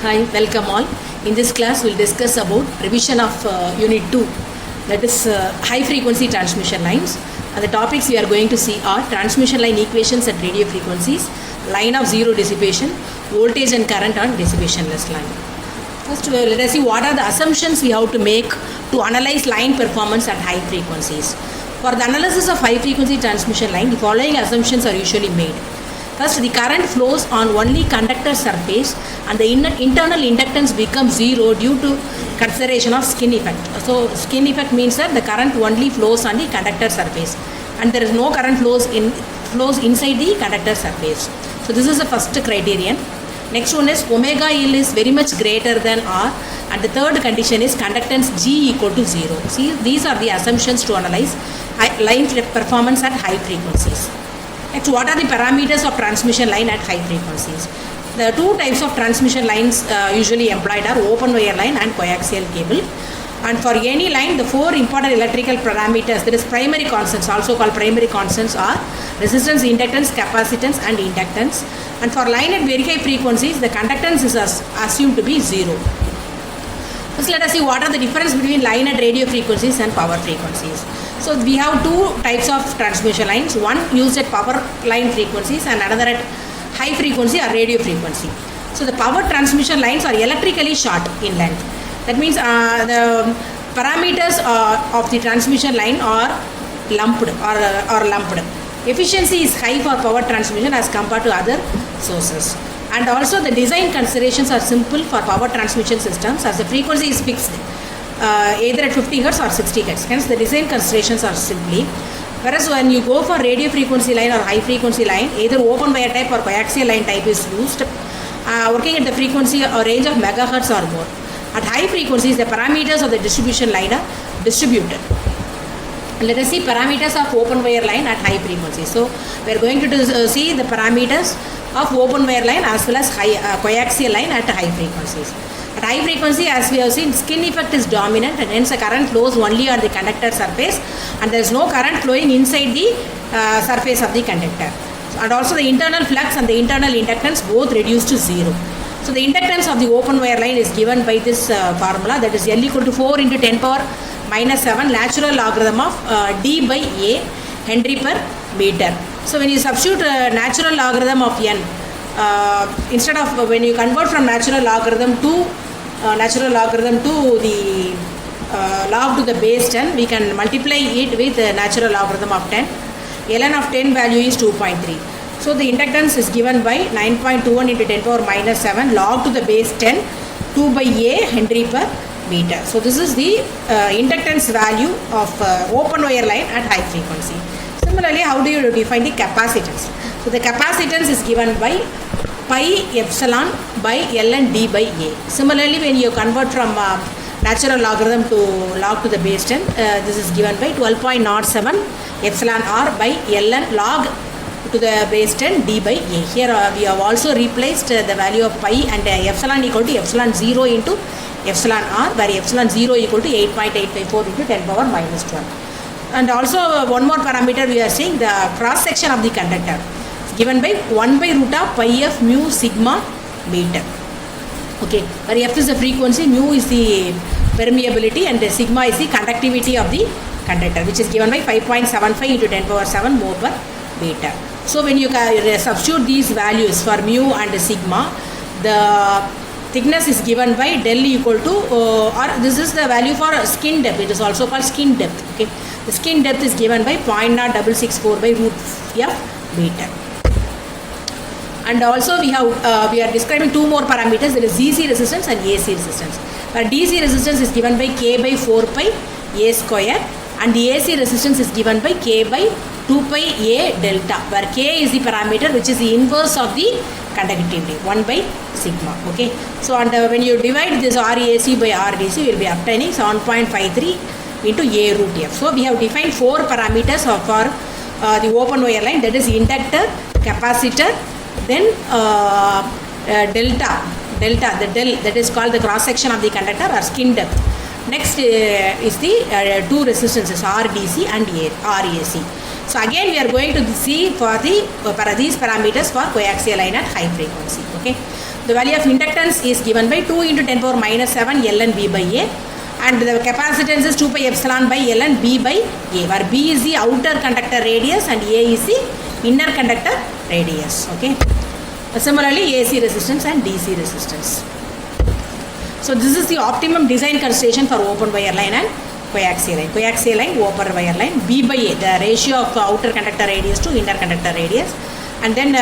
Hi, welcome all. In this class, we'll discuss about revision of Unit 2, that is high frequency transmission lines. And the topics we are going to see are transmission line equations at radio frequencies, line of zero dissipation, voltage and current on dissipationless line. First, let us see what are the assumptions we have to make to analyze line performance at high frequencies. For the analysis of high frequency transmission line, the following assumptions are usually made. First, the current flows on only conductor surface and the internal inductance becomes zero due to consideration of skin effect. So, skin effect means that the current only flows on the conductor surface and there is no current flows inside the conductor surface. So, this is the first criterion. Next one is omega L is very much greater than R, and the third condition is conductance G equal to 0. See, these are the assumptions to analyze line performance at high frequencies. Next, what are the parameters of transmission line at high frequencies? The two types of transmission lines usually employed are open wire line and coaxial cable. And for any line, the four important electrical parameters, that is primary constants, also called primary constants, are resistance, inductance, capacitance and inductance. And for line at very high frequencies, the conductance is assumed to be zero. First, let us see what are the difference between line at radio frequencies and power frequencies. So, we have two types of transmission lines, one used at power line frequencies and another at high frequency or radio frequency. So, the power transmission lines are electrically short in length. That means the parameters of the transmission line are lumped or lumped. Efficiency is high for power transmission as compared to other sources. And also the design considerations are simple for power transmission systems as the frequency is fixed either at 50 Hz or 60 Hz. Hence the design considerations are simply. Whereas when you go for radio frequency line or high frequency line, either open wire type or coaxial line type is used, working at the frequency or range of megahertz or more. At high frequencies, the parameters of the distribution line are distributed. Let us see parameters of open wire line at high frequency. So, we are going to see the parameters of open wire line as well as coaxial line at high frequencies. At high frequency, as we have seen, skin effect is dominant and hence the current flows only on the conductor surface and there is no current flowing inside the surface of the conductor. And also the internal flux and the internal inductance both reduce to zero. So, the inductance of the open wire line is given by this formula, that is L equal to 4 into 10 power minus 7 natural logarithm of D by A Henry per meter. So, when you substitute natural logarithm of N, instead of when you convert from natural logarithm to the log to the base 10, we can multiply it with natural logarithm of 10. Ln of 10 value is 2.3. So, the inductance is given by 9.21 into 10 power minus 7 log to the base 10 2 by A Henry per meter. So, this is the inductance value of open wire line at high frequency. Similarly, how do you define the capacitance? So, the capacitance is given by pi epsilon by Ln D by A. Similarly, when you convert from natural logarithm to log to the base 10, this is given by 12.07 epsilon r by Ln log to the base 10 D by A. Here we have also replaced the value of pi and epsilon equal to epsilon 0 into epsilon r, where epsilon 0 equal to 8.854 into 10 power minus 12. And also one more parameter we are saying, the cross section of the conductor is given by 1 by root of pi f mu sigma meter. Okay, where f is the frequency, mu is the permeability and the sigma is the conductivity of the conductor, which is given by 5.75 into 10 power 7 mole per meter. So, when you substitute these values for mu and sigma, the thickness is given by del equal to or this is the value for skin depth, it is also called skin depth. Okay, the skin depth is given by 0.0664 by root f meter. And also we are describing two more parameters, that is DC resistance and AC resistance. Where DC resistance is given by K by 4 pi A square and the AC resistance is given by K by 2 pi A delta, where K is the parameter which is the inverse of the conductivity, 1 by sigma. Okay, so and when you divide this RAC by RDC, you will be obtaining 7.53 into A root F. So, we have defined four parameters for the open wire line, that is inductor, capacitor, then delta, the del, that is called the cross section of the conductor or skin depth. Next is the two resistances RDC and RAC. So again we are going to see for these parameters for coaxial line at high frequency. Okay. The value of inductance is given by 2 into 10 power minus 7 ln V by A, and the capacitance is 2 pi epsilon by ln B by A, where B is the outer conductor radius and A is the inner conductor radius. Okay. Similarly, AC resistance and DC resistance. So this is the optimum design consideration for open wire line and coaxial line. Coaxial line, open wire line, B by A, the ratio of outer conductor radius to inner conductor radius, and then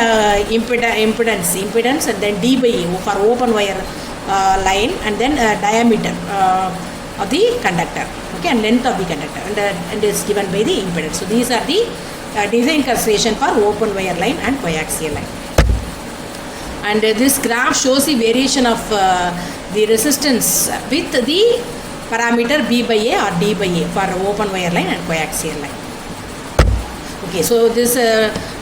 impedance, and then D by A for open wire line, and then diameter of the conductor, okay, and length of the conductor, and is given by the impedance. So these are the design consideration for open wire line and coaxial line. And this graph shows the variation of the resistance with the parameter B by A or D by A for open wire line and coaxial line. Okay, so this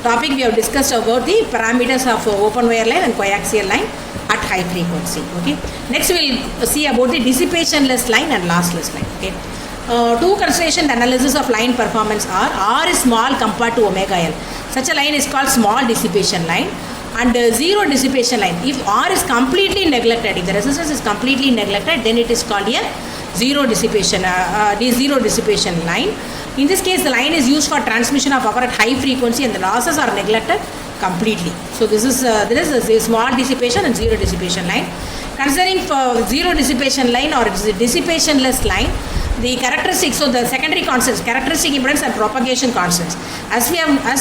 topic we have discussed about the parameters of open wire line and coaxial line at high frequency. Okay, next we will see about the dissipationless line and lossless line. Okay, two consideration analysis of line performance are: R is small compared to omega L. Such a line is called small dissipation line, and zero dissipation line. If R is completely neglected, if the resistance is completely neglected, then it is called a zero dissipation line. In this case, the line is used for transmission of power at high frequency and the losses are neglected completely. So this is there is a small dissipation and zero dissipation line. Considering for zero dissipation line or dissipationless line, the characteristics, so the secondary constants, characteristic impedance and propagation constants. As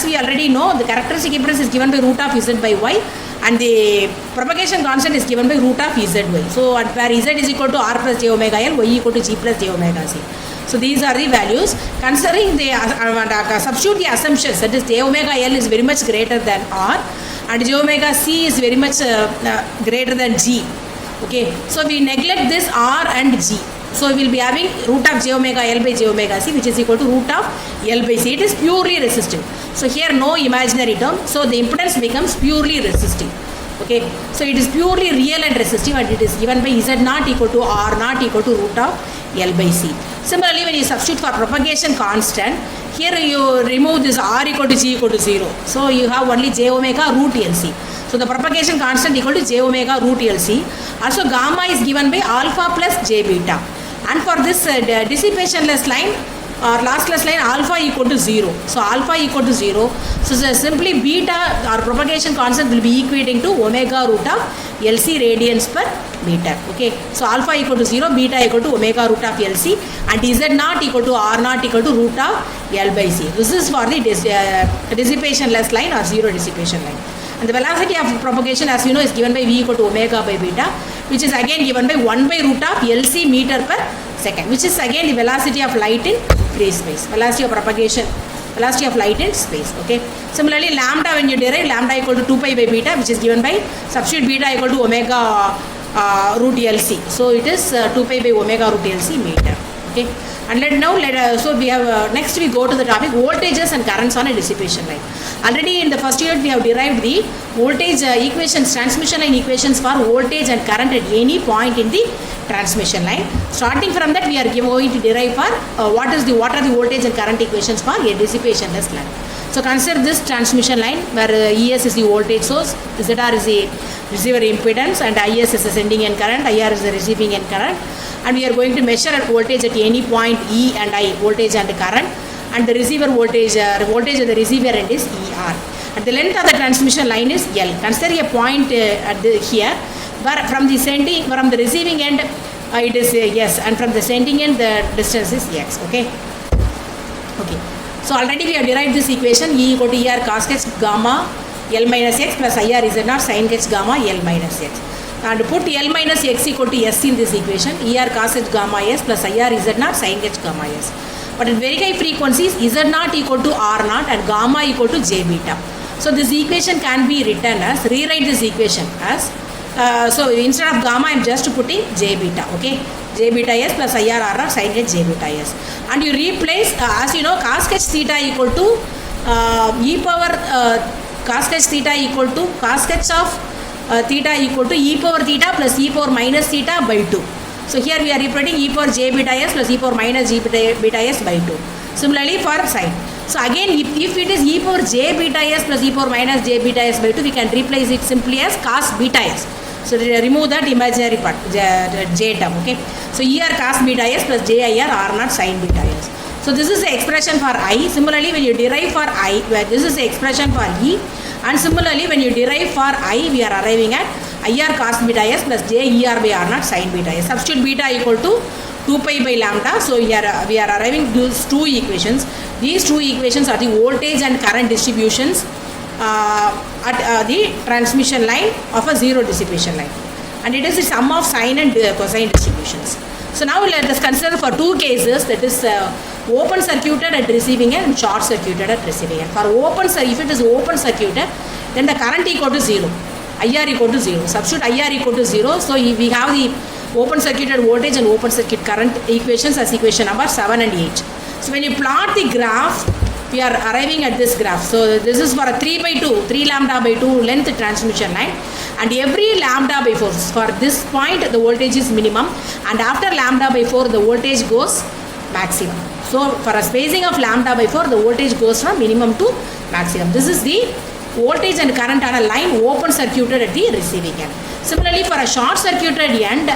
we already know, the characteristic impedance is given by root of Z by Y, and the propagation constant is given by root of ZY. So where Z is equal to R plus j omega L, Y equal to G plus j omega C. So these are the values. Considering the substitute the assumptions, that is j omega L is very much greater than R, and j omega C is very much greater than G. Okay, so we neglect this R and G. So we will be having root of j omega L by j omega C, which is equal to root of L by C. It is purely resistive. So here no imaginary term. So the impedance becomes purely resistive. Okay, so it is purely real and resistive, and it is given by Z naught equal to R naught equal to root of L by C. Similarly, when you substitute for propagation constant, here you remove this R equal to G equal to 0. So you have only j omega root LC. So the propagation constant equal to j omega root LC. Also gamma is given by alpha plus j beta. And for this dissipationless line or lossless line, alpha equal to 0. So alpha equal to 0. So simply beta or propagation constant will be equating to omega root of LC radians per meter. Okay. So alpha equal to 0, beta equal to omega root of LC, and Z naught equal to R naught equal to root of L by C. This is for the dissipationless line or zero dissipation line. And the velocity of propagation, as you know, is given by V equal to omega by beta, which is again given by 1 by root of LC meter per second, which is again the velocity of light in free space, velocity of propagation, velocity of light in space. Okay. Similarly, lambda, when you derive lambda equal to 2 pi by beta, which is given by substitute beta equal to omega root LC. So it is 2 pi by omega root LC meter. Okay. And so we have next we go to the topic voltages and currents on a dissipation line. Already in the first unit we have derived the voltage equations, transmission line equations for voltage and current at any point in the transmission line. Starting from that, we are going to derive for what are the voltage and current equations for a dissipationless line. So consider this transmission line where ES is the voltage source, ZR is the receiver impedance, and IS is the sending end current, IR is the receiving end current, and we are going to measure at voltage at any point E and I, voltage and current, and the receiver voltage, voltage at the receiver end is ER. And the length of the transmission line is L. Consider a point here where from the receiving end it is S, and from the sending end the distance is X. Okay. Okay. So already we have derived this equation, E equal to ER cos h gamma L minus X plus IR Z naught sin h gamma L minus X. And put L minus X equal to S in this equation, ER cos h gamma S plus IR Z naught sin h gamma S. But at very high frequencies, Z naught equal to R naught and gamma equal to J beta. So this equation can be written as, rewrite this equation as, so instead of gamma I am just putting J beta. Okay. J beta S plus IR R naught sin h J beta S. And you replace, as you know, cos h theta equal to e power cos h theta equal to cos h of theta equal to e power theta plus e power minus theta by 2. So here we are representing e power j beta s plus e power minus j beta s by 2. Similarly for sine. So again, if it is e power j beta s plus e power minus j beta s by 2, we can replace it simply as cos beta s. So remove that imaginary part, j term. Okay. So ER cos beta s plus JIR R naught sin beta s. So this is the expression for I. Similarly, when you derive for I, where this is the expression for E, and similarly when you derive for I, we are arriving at IR cos beta s plus JER by R naught sin beta s. Substitute beta equal to 2 pi by lambda. So we are arriving these two equations. These two equations are the voltage and current distributions at the transmission line of a zero dissipation line, and it is the sum of sine and cosine distributions. So now let us consider for two cases, that is open circuited at receiving end and short circuited at receiving end. For if it is open circuited, then the current equal to 0, IR equal to 0. Substitute IR equal to 0. So we have the open circuited voltage and open circuit current equations as equation number 7 and 8. So when you plot the graph, we are arriving at this graph. So this is for a 3 lambda by 2 length transmission line, and every lambda by 4, for this point the voltage is minimum, and after lambda by 4 the voltage goes maximum. So for a spacing of lambda by 4 the voltage goes from minimum to maximum. This is the voltage and current on a line open circuited at the receiving end. Similarly, for a short circuited end,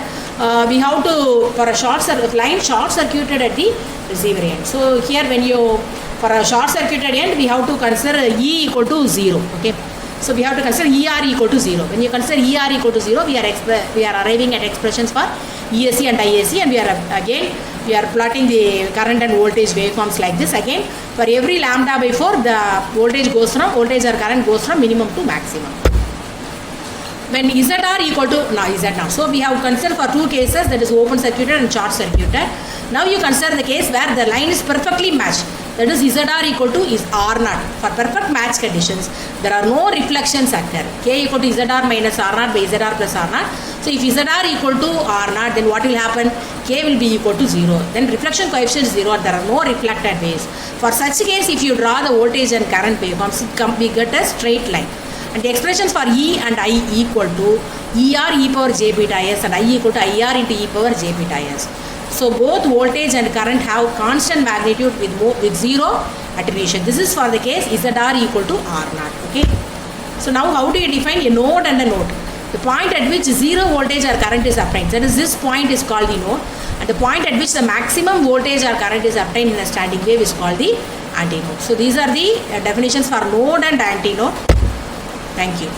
we have to, for a line short circuited at the receiver end. So here when you, for a short circuited end, we have to consider E equal to 0. Okay. So we have to consider ER equal to 0. When you consider ER equal to 0, we are arriving at expressions for ESC and IAC, and we are plotting the current and voltage waveforms like this. Again, for every lambda by 4, the voltage or current goes from minimum to maximum. When ZR equal to Z now. So we have considered for two cases, that is open circuited and short circuited. Now you consider the case where the line is perfectly matched. That is ZR equal to is R naught. For perfect match conditions, there are no reflections occur. K equal to ZR minus R naught by ZR plus R naught. So if ZR equal to R naught, then what will happen? K will be equal to 0. Then reflection coefficient is 0. There are no reflected waves. For such case, if you draw the voltage and current waveforms, we get a straight line. And the expressions for E and I equal to ER e power j beta s and I equal to IR into e power j beta s. So both voltage and current have constant magnitude with 0 attenuation. This is for the case ZR equal to R naught. Okay. So now how do you define a node and a node? The point at which 0 voltage or current is obtained, that is this point is called the node, and the point at which the maximum voltage or current is obtained in a standing wave is called the antinode. So these are the definitions for node and antinode. Thank you.